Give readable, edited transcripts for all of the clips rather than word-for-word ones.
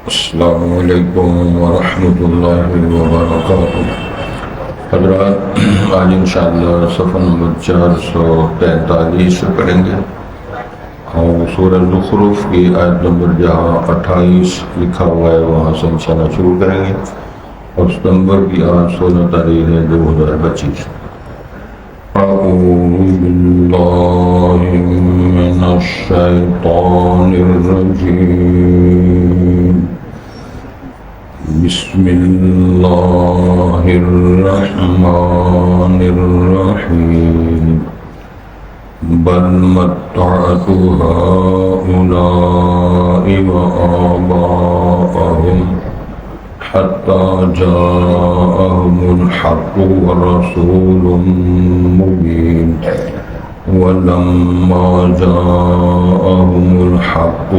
السلام علیکم ورحمۃ اللہ وبرکاتہ۔ حضرات، آج انشاءاللہ صفحہ نمبر 443 سے پڑھیں گے اور سورہ زخرف کی آیت نمبر جہاں 28 لکھا ہوا ہے وہاں سے انشاءاللہ شروع کریں گے اور اس نمبر کی آج 16 تاریخ ہے 2025۔ أعوذ بالله من الشيطان الرجيم بسم الله الرحمن الرحيم بل متعت هؤلاء وآباءهم حتى جاءهم الحق ورسول مبين ولما جاءهم الحق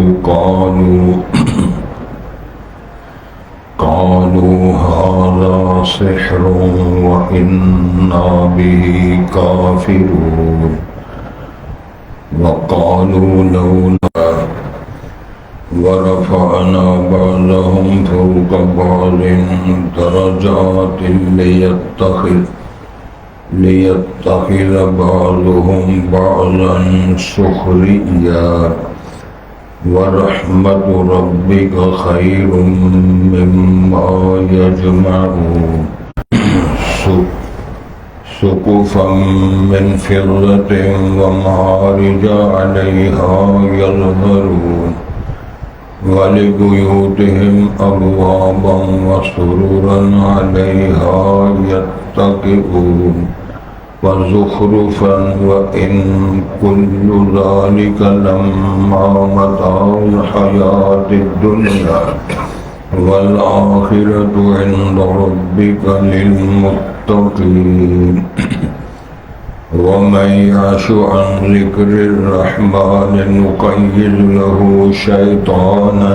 قالوا هذا سحر وإنا به كافرون وقالوا لولا ورفعنا بعضهم فوق بعض درجات ليتخذ بعضهم بعضا سخريا ورحمة ربك خير مما يجمعون سقفا من فضة ومعارج عليها يظهرون ولبيوتهم أبوابا وسررا عليها يتكئون وزخرفا وإن كل ذلك لما متاع الحياة الدنيا والآخرة عند ربك للمتقين ومن يعش عن ذكر الرحمن نقيض له شيطانا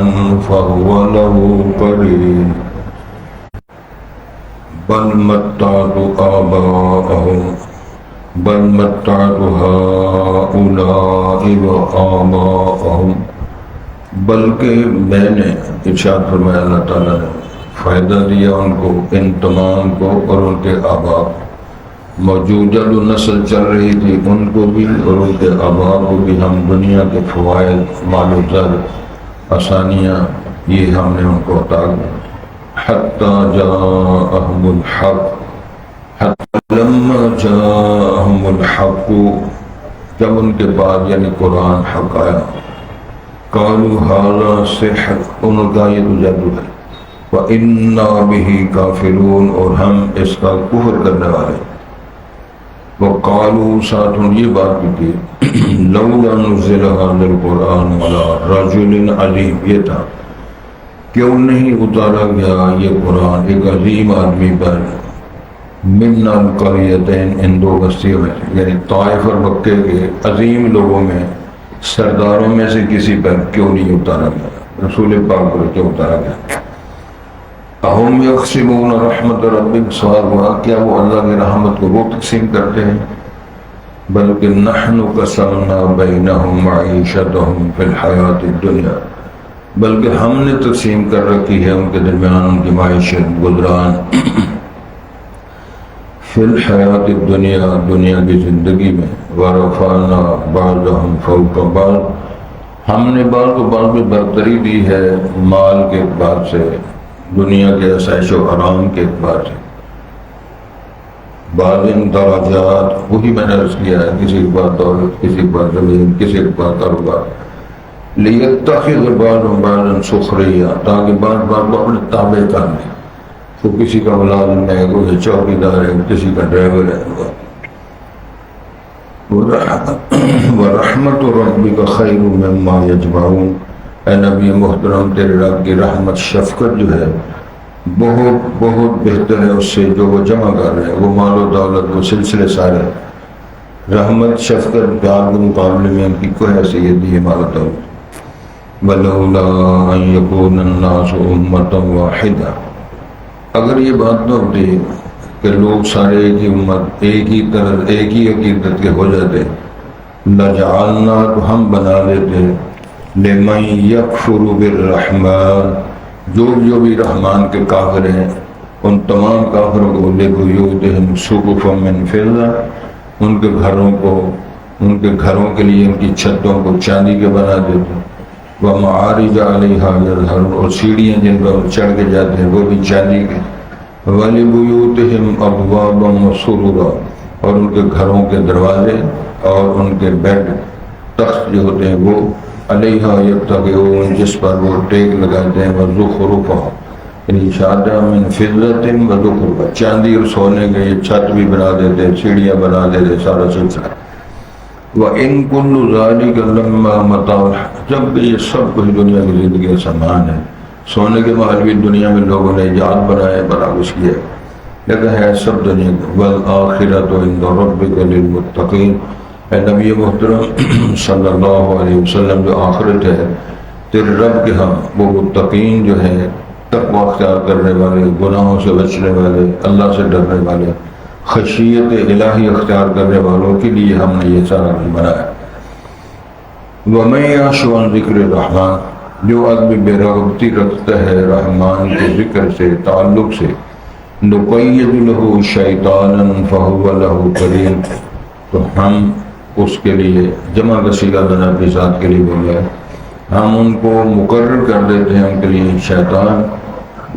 فهو له قرين بل متعت هؤلاء وآباءهم بلکہ میں نے ارشاد فرمایا اللہ تعالیٰ نے فائدہ دیا ان کو، ان تمام کو اور ان کے آباء، موجودہ جو نسل چل رہی تھی ان کو بھی اور ان کے آباء کو بھی ہم دنیا کے فوائد، مال و زر، آسانیاں یہ ہم نے ان کو عطا کی۔ حتی جاءہم الحق، حتی لما جاءہم الحق، جب ان کے بعد یعنی قرآن حق آیا، قالوا ھذا سحر، انہوں نے کہا یہ تو جادو ہے، وَإِنَّا بِهِ كَافِرُونَ، اور ہم اس کا کفر کرنے والے۔ وقالوا، ساتھ یہ بات بھی تھی، لولا نزل هذا القرآن على رجل عظیم، یہ تھا کیوں نہیں اتارا گیا یہ قرآن ایک عظیم آدمی پر، من القریتین، ان دو بستیوں میں یعنی طائف اور مکے کے عظیم لوگوں میں، سرداروں میں سے کسی پر کیوں نہیں اتارا گیا، رسول پاک پر کیوں اتارا گیا۔ اہم یقسمون رحمت ربک، سوال ہوا کیا وہ اللہ کی رحمت کو وہ تقسیم کرتے ہیں؟ بلکہ نحن قسمنا بینہم معیشتہم فی الحیات الدنیا، بلکہ ہم نے تقسیم کر رکھی ہے ان کے درمیان ان کی معیشت، گزران، فی الحیات الدنیا، دنیا کی زندگی میں، ورفعنا بعضہم فوق بعض، ہم نے بعض کو بعض میں برتری دی ہے مال کے اعتبار سے، دنیا کے عیش و آرام کے اعتبار سے، بعض درجات، وہی میں نے عرض کیا ہے، کسی کے پاس دولت، کسی کے پاس زمین، کسی کے پاس کاروبار، لیتخذ بعضهم بعضا سخریا، تاکہ بعض کو اپنے تابع کر لیں، تو کسی کا ملازم ہے، کوئی چوکیدار ہے، کسی کا ڈرائیور ہے۔ وَرَحْمَةُ رَبِّكَ خَيْرٌ مِّمَّا يَجْمَعُونَ، اے نبی محترم تیرے رب کی رحمت، شفقت جو ہے بہت بہت بہتر ہے اس سے جو وہ جمع کر رہے ہیں، وہ مال و دولت، وہ سلسلے سارے، رحمت شفقت پیار کے مقابلے میں ان کی کوئی حیثیت نہیں ہے مال و دولت۔ وَلَوْلَا أَن يَكُونَ النَّاسُ أُمَّةً وَاحِدَةً، اگر یہ بات نہ ہوتی کہ لوگ سارے ایک ہی امت، ایک ہی طرح، ایک ہی عقیدت کے ہو جاتے، لَجَعَلْنَا، تو ہم بنا دیتے، لِمَن يَكْفُرُ بِالرَّحْمَٰنِ، جو بھی رحمان کے کافر ہیں ان تمام کافروں کو لِبُیُوتِہِمْ سُقُفًا مِّن فِضَّةٍ، ان کے گھروں کے لیے ان کی چھتوں کو چاندی کے بنا دیتے، وَمَعَارِجَ عَلَيْهَا يَظْهَرُونَ، اور سیڑھیاں جن پر چڑھ کے جاتے ہیں وہ بھی چاندی کے، وَلِبُیُوتِهِمْ أَبْوَابًا وَسُرُرًا، اور ان کے گھروں کے دروازے اور ان کے بیڈ تخت جو ہوتے ہیں وہ عَلَيْهَا يَتَّكِئُونَ، جس پر وہ ٹیک لگاتے ہیں، وَزُخْرُفًا، یعنی شادہ من فضة وزخرفا، چاندی اور سونے کے یہ چھت بھی بنا دیتے، سیڑھیاں بنا دیتے، سارا سلسلہ۔ وَإِن كُلُّ ذَلِكَ لَمَّا مَتَاعُ، جب کہ یہ سب کچھ دنیا کی زندگی کا سامان ہے، سونے کے محل بھی دنیا میں لوگوں نے ایجاد بنائے، بڑا کچھ کیا، لیکن ہے سب دنیا کا۔ وَالْآخِرَةُ عِندَ رَبِّكَ لِلْمُتَّقِينَ، اے نبی محترم صلی اللہ علیہ وسلم، جو آخرت ہے تیرے رب کے ہاں وہ متقین جو ہے، تقوی اختیار کرنے والے، گناہوں سے بچنے والے، اللہ سے ڈرنے والے، خشیت الہی اختیار کرنے والوں کے لیے ہم نے یہ سارا کچھ بنایا۔ وَمَن يَعْشُ عَن ذِكْرِ الرَّحْمَٰنِ، جو آدمی بے رغبتی رکھتا ہے رحمان کے ذکر سے، تعلق سے، نُقَيِّضْ لَهُ شَيْطَانًا فَهُوَ لَهُ قَرِينٌ، تو ہم اس کے لیے جمع کا صیغہ میں نے اپنی ذات کے لیے بولا ہے، ہم ان کو مقرر کر دیتے ہیں ان کے لیے شیطان،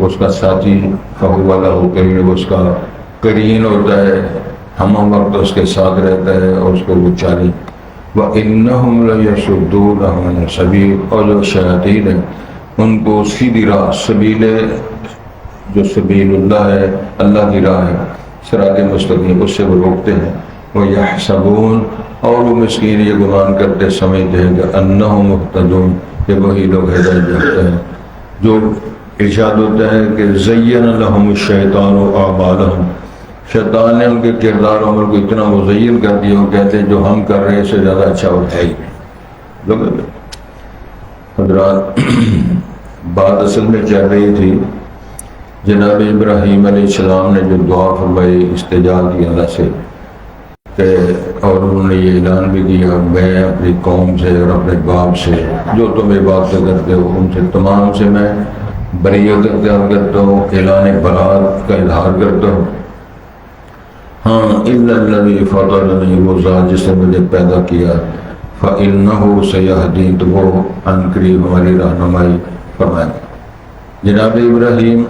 اس کا ساتھی، فَهُوَ لَهُ قَرِينٌ، وہ اس کا قرین ہوتا ہے، ہم وقت اس کے ساتھ رہتا ہے اور اس کو وہ چالی۔ وَإِنَّهُمْ لَيَصُدُّونَهُمْ عَنِ السَّبِيلِ، اور جو شیاطین ہیں ان کو سیدھی راہ، سبیل جو سبیل اللہ ہے، اللہ کی راہ ہے، صراط مستقیم، اس سے وہ روکتے ہیں۔ وَيَحْسَبُونَ، اور وہ مسکین یہ گمان کرتے سمجھتے ہیں کہ أَنَّهُمْ مُهْتَدُونَ، کہ وہی لوگ ہدایت یافتہ ہیں۔ جو ارشاد ہوتا ہے کہ زین لہم الشیطان اعمالہم، شیطان نے ان کے کردار عمل کو اتنا مزین کر دیا، وہ کہتے ہیں جو ہم کر رہے ہیں اس سے زیادہ اچھا اور ہے ہی نہیں۔ حضرات، بات اصل میں چل رہی تھی جناب ابراہیم علیہ السلام نے جو دعا فرمائی، استجاب کی اللہ سے، کہ اور انہوں نے یہ اعلان بھی کیا، میں اپنی قوم سے اور اپنے باپ سے جو تم عبادت کرتے ہو ان سے تمام سے میں بریت اختیار کرتا ہوں، اعلان برات کا اظہار کرتا ہوں، ہاں الا الذی فطرنی، وہ ذات جس نے مجھے پیدا کیا، فإنہ سیہدین، تو وہ ان قریب ہماری رہنمائی فرمائے۔ جناب ابراہیم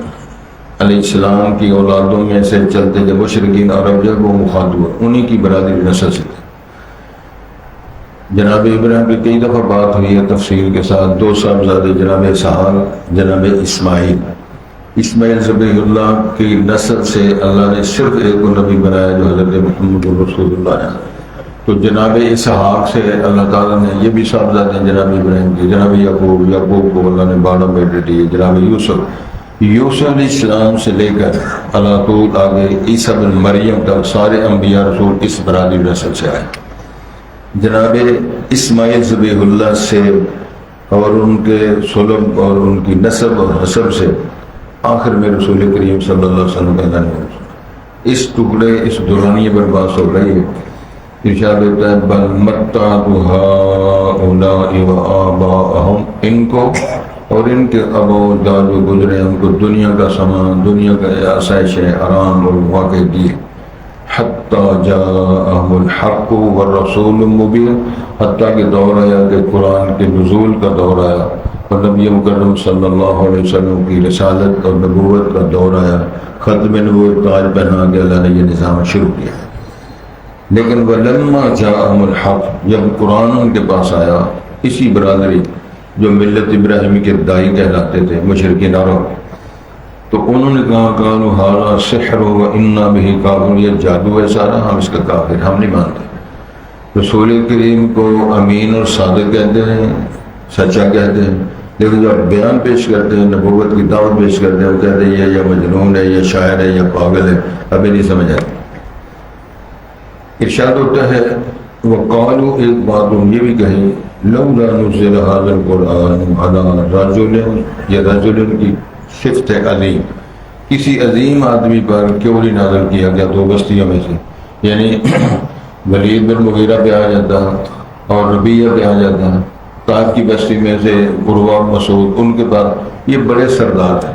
علیہ السلام کی اولادوں میں سے چلتے جب مشرکین عرب جب وہ مخاطب انہی کی برادری نسل سے تھے۔ جناب ابراہیم کی کئی دفعہ بات ہوئی ہے تفصیل کے ساتھ، دو صاحبزادے جناب اسحاق، جناب اسماعیل ذبیح اللہ کی نسل سے اللہ نے صرف ایک کو نبی بنایا جو حضرت محمد رسول اللہ ہے۔ تو جناب اسحاق سے اللہ تعالیٰ نے یہ بھی صاحبزادے ہیں جناب ابراہیم کی، جناب یعقوب کو اللہ نے 12 بیٹے دیے، جناب یوسف علیہ السلام سے لے کر اللہ طول آگے عیسیٰ بن مریم تک سارے انبیاء رسول اس برادری نسل سے آئے۔ جناب اسماعیل ذبیح اللہ سے اور ان کے سلب اور ان کی نسب اور حسب سے آخر میں رسول کریم صلی اللہ علیہ وسلم کا نام ہے۔ اس ٹکڑے اس دورانیے پر بات ہو رہی ہے، ارشاد ہوتا ہے بل متعت ہؤلاء وآباءہم، ان کو اور ان کے ابا و اجداد جو گزرے ان کو دنیا کا سامان، دنیا کا آسائش آرام اور واقع دیے، حتیٰ جاءہم الحق والرسول المبین، حتیٰ کہ دور آیا کہ قرآن کے نزول کا دور آیا اور نبی مکرم صلی اللہ علیہ وسلم کی رسالت اور نبوت کا دور آیا، ختم نبوت تاج پہنا کے اللہ نے یہ نظام شروع کیا۔ لیکن وَلَمَّا جَاءَهُمُ الْحَقُّ، جب قرآن ان کے پاس آیا، اسی برادری جو ملت ابراہیمی کے دائی کہلاتے تھے مشرکین عرب، تو انہوں نے کہا قالوا ھذا سحر وَإِنَّا بِهِ کافرون، یہ جادو ہے سارا، ہم اس کا کافر، ہم نہیں مانتے۔ رسول کریم کو امین اور صادق کہتے ہیں، سچا کہتے ہیں، لیکن جب بیان پیش کرتے ہیں، نبوت کی دعوت پیش کرتے ہیں، وہ کہتے ہیں یہ یا مجنون ہے، یا شاعر ہے، یا پاگل ہے، ابھی نہیں سمجھ آتی۔ ارشاد ہوتا ہے وقالوا، ایک بات یہ بھی کہیں، لولا نزل هذا القرآن على رجل، یہ رجل کی صفت عظیم، کسی عظیم آدمی پر کیوں نہیں نازل کیا گیا دو بستیوں میں سے، یعنی ولید بن مغیرہ پہ آ جاتا اور ربیہ پہ آ جاتا طائف کی بستی میں سے عروہ مسعود، ان کے بعد یہ بڑے سردار ہیں،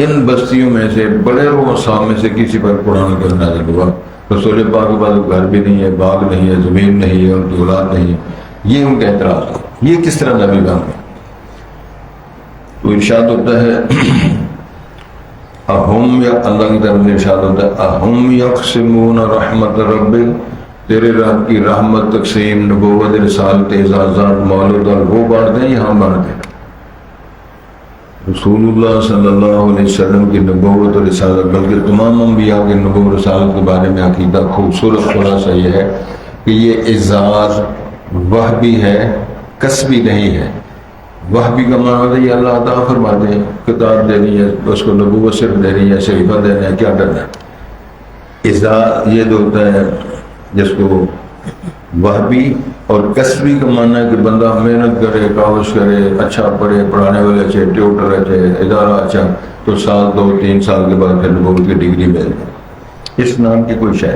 ان بستیوں میں سے بڑے رؤساء میں سے کسی پر قرآن کا نازل ہوا۔ رسول پاک کے پاس گھر بھی نہیں ہے، باغ نہیں ہے، زمین نہیں ہے، ان کی اولاد نہیں ہے، یہ ان کا اعتراض ہے، یہ کس طرح نبی بن گئے؟ تو ارشاد ہوتا ہے اہم، یا اللہ کی طرف سے ارشاد ہوتا ہے اہم یقسمون رحمت ربک، تیرے رب کی رحمت، تقسیم، نبوت، رسالت، اعزازات، مولود اور وہ بانٹتے ہیں یا ہم بانٹتے ہیں؟ رسول اللہ صلی اللہ علیہ وسلم کی نبوت اور رسالت، بلکہ تمام انبیاء کی نبوت اور رسالت کے بارے میں عقیدہ خوبصورت خلاصہ یہ ہے کہ یہ اعزاز وحبی ہے، کسبی نہیں ہے۔ وحبی کا معنی ہے یہ اللہ عطا فرماتے ہیں، کتاب دینی ہے، اس کو نبوت صرف دینی ہے، شریفہ دینا ہے، کیا کرنا ہے؟ اعزاز یہ جو ہوتا ہے جس کو وحبی اور کسبی کا معنی ہے کہ بندہ محنت کرے، کاوش کرے، اچھا پڑھے، پڑھانے والے اچھے، ٹیوٹر اچھے، ادارہ اچھا، تو سال 2-3 سال کے بعد پھر نبوت کی ڈگری مل جائے، اس نام کی کوئی شے۔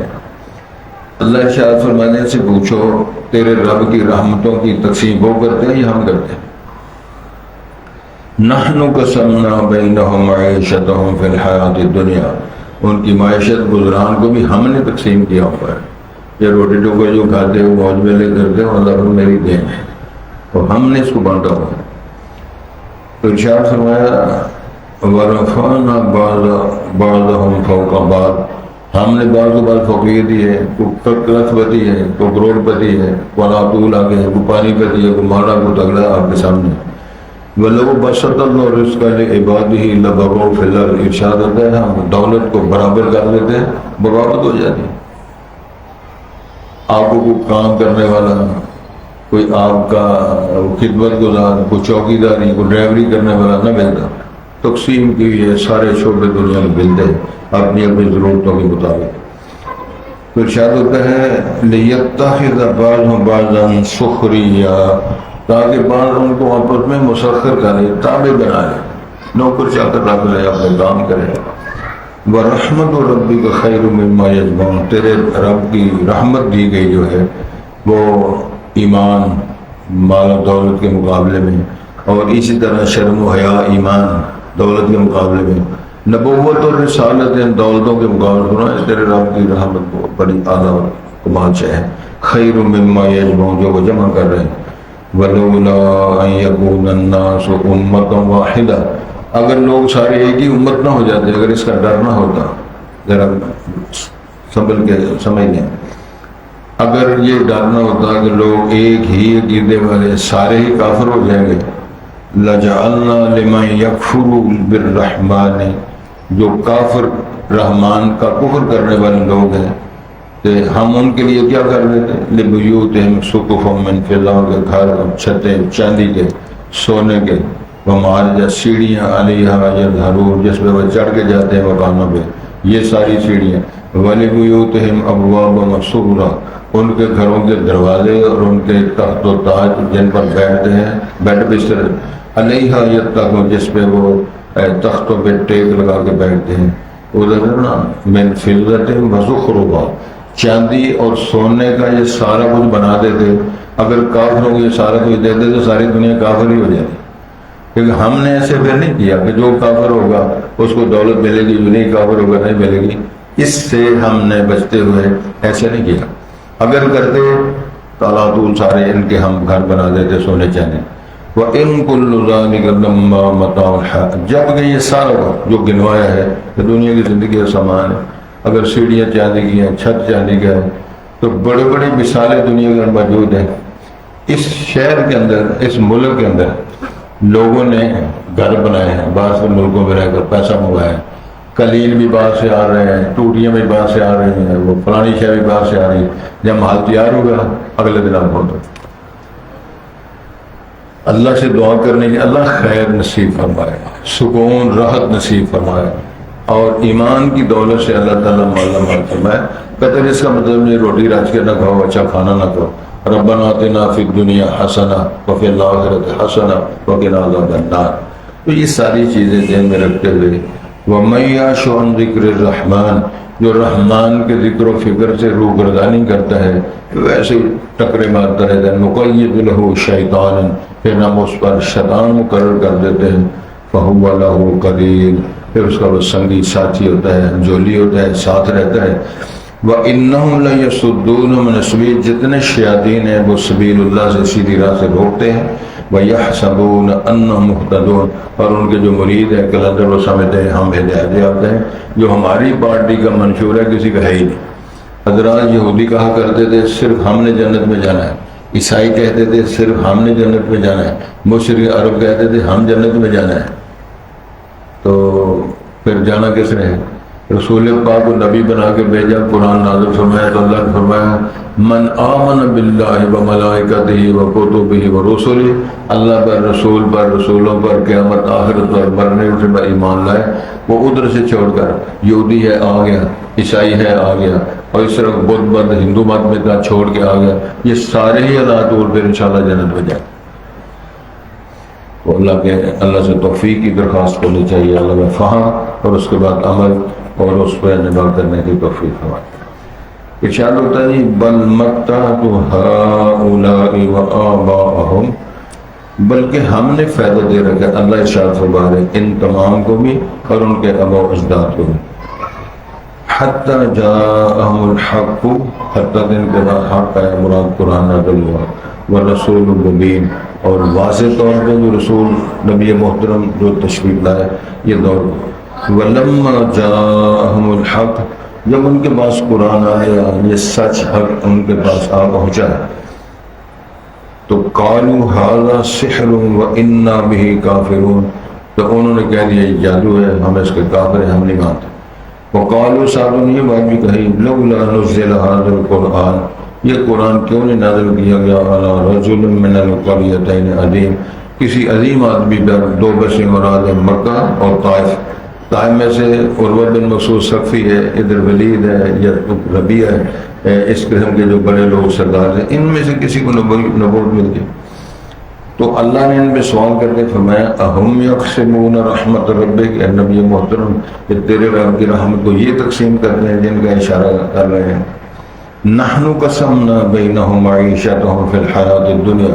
اللہ ارشاد فرمانے سے پوچھو تیرے رب کی رحمتوں کی تقسیم وہ کرتے ہیں یا ہم کرتے ہیں؟ نحن قسمنا بینہم معیشتہم فی الحیات الدنیا، ان کی معیشت گزران کو بھی ہم نے تقسیم کیا ہوا ہے۔ یہ روٹی ٹوکر جو کھاتے ہو، موج میلے کرتے ہو، اللہ پر میری دین ہے، تو ہم نے اس کو بانٹا ہوا ہے۔ تو ارشاد فرمایا وَرَفَعْنَا بَعْضَهُمْ فَوْقَ بَعْضٍ، ہم نے بعض کو بعض فوقیت دی ہے، کوئی کلت پتی ہے، کوئی کروڑ پتی ہے، کوئی راتول آگے ہے، کوئی پانی پتی ہے، کوئی ماڑا، کوئی تگڑا آپ کے سامنے۔ وَلَوْ بَسَطَ اللَّهُ الرِّزْقَ لِعِبَادِهِ لَبَغَوْا فِي الْأَرْضِ، ارشاد ہوتا ہے ہم دولت کو برابر کر دیتے ہیں، بغاوت ہو جاتی ہے۔ آپ کو کوئی کام کرنے والا، کوئی آپ کا خدمت گزار، کوئی چوکی داری، کوئی ڈرائیوری کرنے والا نہ ملتا، تقسیم کی ہوئی ہے، سارے شعبے دنیا میں ملتے ہیں اپنی اپنی ضرورتوں کے مطابق۔ پھر ارشاد ہوتا ہے لِيَتَّخِذَ بَعْضُهُم بَعْضًا سُخْرِيًّا، تاکہ بعض ان کو آپس میں مسخر کرے، تابع بنا لے، نوکر چاکر رکھ لے، اپنے کام کرے۔ وَرَحْمَتُ رَبِّكَ خَيْرٌ مِّمَّا يَجْمَعُونَ، تیرے رب کی رحمت دی گئی جو ہے وہ ایمان، مال و دولت کے مقابلے میں، اور اسی طرح شرم و حیا، ایمان، دولت کے مقابلے میں، نبوت اور رسالت ان دولتوں کے مقابلے میں تیرے رب کی رحمت کو بڑی اعلیٰ کمال ہے۔ خیر مما یجمعون، جو وہ جمع کر رہے ہیں۔ وَلَوْلَا أَن يَكُونَ النَّاسُ أُمَّةً وَاحِدَةً، اگر لوگ سارے ایک ہی امت نہ ہو جاتے، اگر اس کا ڈر نہ ہوتا، ذرا سنبھل کے سمجھ لیں، اگر یہ ڈر نہ ہوتا کہ لوگ ایک ہی عقیدے والے سارے ہی کافر ہو جائیں گے، لَجَعَلْنَا لِمَن يَكْفُرُ بِالرَّحْمَنِ، جو کافر رحمان کا کفر کرنے والے لوگ ہیں، کہ ہم ان کے لیے کیا کر دیتے ہیں، لِبُيُوتِهِمْ سُقُفًا مِّن فِضَّةٍ، کے گھر چھتیں چاندی کے، سونے کے، وَمَعَارِجَ سیڑھیاں عَلَيْهَا يَظْهَرُونَ، جس پہ وہ چڑھ کے جاتے ہیں مکانوں پہ، یہ ساری سیڑھیاں، وَلِبُيُوتِهِمْ أَبْوَابًا مَّسْطُورَةً، ان کے گھروں کے دروازے اور ان کے تخت و تاج جن پر بیٹھتے ہیں، بیڈ بستر، عَلَيْهَا يَتَّكِئُونَ، جس پہ وہ تختوں پہ ٹیک لگا کے بیٹھتے ہیں، ادھر نا مِن فِضَّةٍ وَزُخْرُفًا، چاندی اور سونے کا یہ سارا کچھ بنا دیتے، اگر کافروں کو یہ سارا کچھ دیتے تو ساری دنیا کافر ہی ہو جاتی، کیونکہ ہم نے ایسے پھر نہیں کیا کہ جو کافر ہوگا اس کو دولت ملے گی، جو نہیں کافر ہوگا نہیں ملے گی، اس سے ہم نے بچتے ہوئے ایسے نہیں کیا۔ اگر کرتے تالاتول سارے ان کے ہم گھر بنا دیتے سونے چاندی۔ وَإِن كُلُّ ذَلِكَ لَمَّا مَتَاعُ الْحَيَاةِ، جب کہ یہ سارا جو گنوایا ہے کہ دنیا کی زندگی کا سامان ہے، اگر سیڑھیاں چاندی کی ہیں، چھت چاندی کا ہے، تو بڑے بڑے مثالیں دنیا کے اندر موجود ہیں۔ اس شہر کے اندر، اس ملک کے اندر لوگوں نے گھر بنائے ہیں، باہر سے ملکوں میں رہ کر پیسہ منگایا ہے، قلیل بھی باہر سے آ رہے ہیں، ٹوٹیاں بھی باہر سے آ رہی ہیں، وہ فلانی شہر بھی باہر سے آ رہی ہے، جب مال تیار ہوگا اگلے دن آپ ہوتا۔ اللہ سے دعا کرنے کی اللہ خیر نصیب فرمائے، سکون راحت نصیب فرمائے، اور ایمان کی دولت سے اللہ تعالیٰ مالا مال فرمائے۔ قطر اس کا مطلب نہیں روٹی راج کے نہ کھاؤ، اچھا کھانا نہ کھاؤ، ربنا آتنا فی الدنیا حسنہ وفی الآخرۃ حسنہ وقنا عذاب النار۔ تو یہ ساری چیزیں ذہن میں رکھتے ہوئے وَمَن یعش عن ذکر الرحمن، جو رحمان کے ذکر و فکر سے روح گردانی کرتا ہے ویسے ہی ٹکرے مارتا رہتا ہے، نقید لہ شیطانا، پھر ہم اس پر شیطان مقرر کر دیتے ہیں، فَهُوَ لَهُ قَرِينٌ، پھر اس کا وہ سنگی ساتھی ہوتا ہے، جولی ہوتا ہے، ساتھ رہتا ہے۔ وَإِنَّهُمْ لَيَصُدُّونَ مِنَ السَّبِيلِ، جتنے شیاطین ہیں وہ سبیل اللہ سے سیدھی راہ سے روکتے ہیں۔ وَيَحْسَبُونَ أَنَّهُمْ مُهْتَدُونَ، اور ان کے جو مرید ہیں قلندر وہ سمجھتے ہیں ہم ہدایت یافتہ ہیں، جو ہماری پارٹی کا منشور ہے کسی کا ہے ہی نہیں۔ حضرات یہودی کہا کرتے تھے صرف ہم نے جنت میں جانا ہے، عیسائی کہتے تھے صرف ہم نے جنت میں جانا ہے، مشرک عرب کہتے تھے ہم جنت میں جانا ہے۔ تو پھر جانا کس نے ہے؟ رسول پاک کو نبی بنا کے بھیجا، قرآن نازل فرمایا تو اللہ نے فرمایا من آمن باللہ و ملائکتہ و کتبہ و رسلہ، اللہ پر، رسول پر، رسولوں پر، قیامت آخرت پر مرنے اٹھنے پر ایمان لائے، وہ ادھر سے چھوڑ کر یہودی ہے آ گیا، عیسائی ہے آ گیا، اور اس طرح بدھ مت ہندو مت میں تھا چھوڑ کے آ گیا، یہ سارے ہی اللہ طول پھر انشاءاللہ جنت میں جائیں۔ تو اللہ سے توفیق کی درخواست کرنی چاہیے، اللہ میں فہم اور اس کے بعد عمل اور اس پہ نبھا کرنے کی توفیق ہماری۔ ارشاد ہوتا ہے بل متعت ہؤلاء وآباءہم، بلکہ ہم نے فائدہ دے رکھا، اللہ ارشاد فرما رہے ان تمام کو بھی اور ان کے آباء و اجداد کو بھی، حتی جاءہم الحق، حتی دن کے بعد حق آیا، مراد قرآن نازل ہوا، والرسول مبین، اور واضح طور پہ جو رسول نبی محترم جو تشریف لائے یہ دور۔ وَلَمَّا جَاءَهُمُ الْحَقُّ، جب ان کے پاس قرآن آیا، یہ سچ حق ان کے پاس آ پہنچا تو قَالُوا هَذَا سِحْرٌ وَإِنَّا بِهِ كَافِرُونَ، تو انہوں نے کہہ دیا یہ جادو ہے، ہم اس کے کافر ہیں، ہم نہیں مانتے۔ وَقَالُوا ساتھ نے یہ بات بھی کہی لَوْلَا نُزِّلَ هَذَا الْقُرْآنُ، یہ قرآن کیوں نہیں نازل کیا گیا علی رجل من القریتین عظیم، کسی عظیم آدمی پر، دو بسیں مراد ہیں مکہ اور طائف۔ طائف میں سے عروہ بن مسعود ثقفی ہے، ادھر ولید ہے یا ربیعہ ہے، اس قسم کے جو بڑے لوگ سردار ہیں، ان میں سے کسی کو نبوت مل گئی۔ تو اللہ نے ان پہ سوال کرتے فرمایا اہم یقسمون رحمت ربک، اے نبی محترم کہ تیرے رب کی رحمت کو یہ تقسیم کرتے ہیں جن کا اشارہ کر رہے ہیں۔ نحن قسمنا بینہم معیشتہم فی الحیات الدنیا،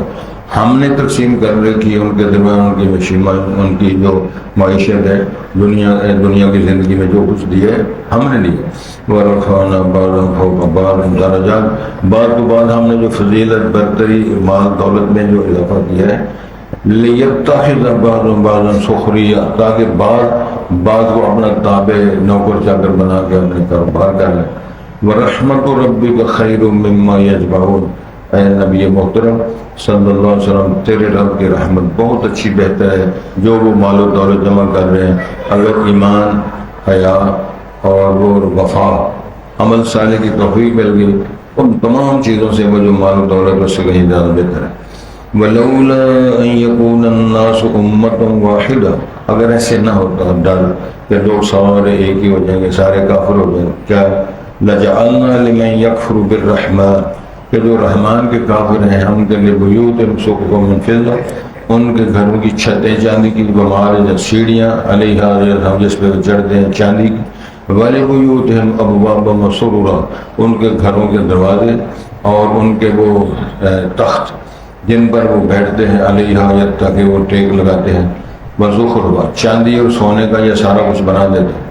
ہم نے تقسیم کر رکھی ان کے درمیان ان کی جو معیشت ہے، دنیا کی زندگی میں جو کچھ دیا ہے ہم نے لیا۔ ورفعنا بعضهم فوق بعض درجات، بعد تو بعد ہم نے جو فضیلت برتری مال دولت میں جو اضافہ کیا ہے، لیتخذ بعضهم بعضا سخریا، تاکہ بعض کو اپنا تابع نوکر چاکر بنا کے اپنے کاروبار کر لیں۔ وَرَحْمَةُ رَبِّكَ خَيْرٌ مِّمَّا يَجْمَعُونَ، اے نبی محترم صلی اللہ علیہ وسلم تیرے رب کی رحمت بہت اچھی بہتر ہے جو وہ مال و دولت جمع کر رہے ہیں۔ اگر ایمان، حیا اور وہ وفا، عمل صالح کی توفیق مل گئی، ان تمام چیزوں سے وہ جو مال و دولت اس سے کہیں زیادہ بہتر ہے۔ وَلَوْلَا أَن يَكُونَ النَّاسُ أُمَّةً وَاحِدَةً، اگر ایسے نہ ہوتا ڈر کہ لوگ سارے ایک ہی ہو جائیں گے، سارے کافر ہو جائیں گے، کیا لَجَعَلْنَا لِمَن يَكْفُرُ بِالرَّحْمَٰنِ، کہ جو رحمان کے کافر ہیں ہم کے لیے بیوتًا سُقُفًا مِّن فِضَّةٍ، ان کے گھروں کی چھتیں چاندی کی، وَمَعَارِجَ سیڑھیاں عَلَيْہَا ہم جس پہ چڑھتے ہیں چاندی کی، وَلِبُيُوتِهِمْ أَبْوَابًا وَسُرُرًا، ان کے گھروں کے دروازے اور ان کے وہ تخت جن پر وہ بیٹھتے ہیں، علیہا تاکہ وہ ٹیک لگاتے ہیں، وَزُخْرُفًا، چاندی اور سونے کا یہ سارا کچھ بنا دیتے ہیں۔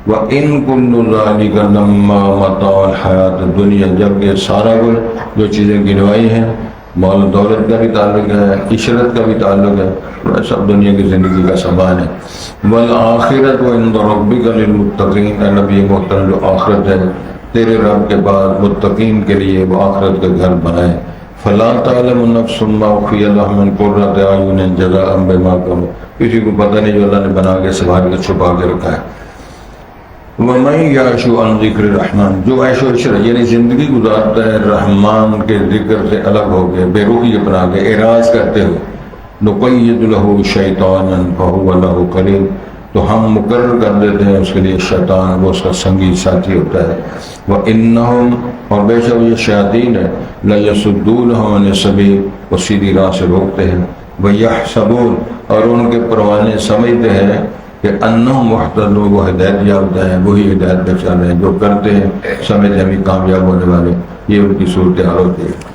وَإِن كُلُّ ذَلِكَ لَمَّا مَتَاعُ الْحَيَاةِ الدُّنْيَا، جبکہ سارا کچھ جو چیزیں گنوائی ہیں، مال و دولت کا بھی تعلق ہے، عشرت کا بھی تعلق ہے، وہ سب دنیا کی زندگی کا سامان ہے۔ وَالْآخِرَةُ عِندَ رَبِّكَ لِلْمُتَّقِينَ، اے نبی محترم جو آخرت ہے تیرے رب کے بعد متقین کے لیے وہ آخرت کے گھر بنائے۔ فَلَا تَعْلَمُ نَفْسٌ مَّا أُخْفِيَ لَهُم مِّن قُرَّةِ أَعْيُنٍ جَزَاءً بِمَا كَسَبُوا، کسی کو پتہ نہیں جو اللہ نے بنا کے سوار کے چھپا کے رکھا ہے۔ وَمَن يَعْشُ عَن ذِكْرِ الرَّحْمَٰنِ، جو عیش و عشرت یعنی زندگی گزارتا ہے رحمان کے ذکر سے الگ ہو گئے، بے روحی اپنا کے اعراض کرتے ہوئے، نُقَيِّضْ لَهُ شَيْطَانًا فَهُوَ لَهُ قَرِينٌ، تو ہم مقرر کر دیتے ہیں اس کے لیے شیطان، وہ اس کا سنگی ساتھی ہوتا ہے۔ وَإِنَّهُمْ، اور بے شک یہ شیاطین ہے، لَيَصُدُّونَهُمْ عَنِ السَّبِيلِ، وہ سیدھی راہ سے روکتے ہیں، وَيَحْسَبُونَ، اور ان کے پروانے سمجھتے ہیں کہ انہم محتدون، وہ ہدایت یافتہ ہیں، وہی ہدایت پہ چل رہے ہیں، جو کرتے ہیں سمجھتے ہیں ہم کامیاب ہونے والے، یہ ان کی صورتحال ہوتی ہے۔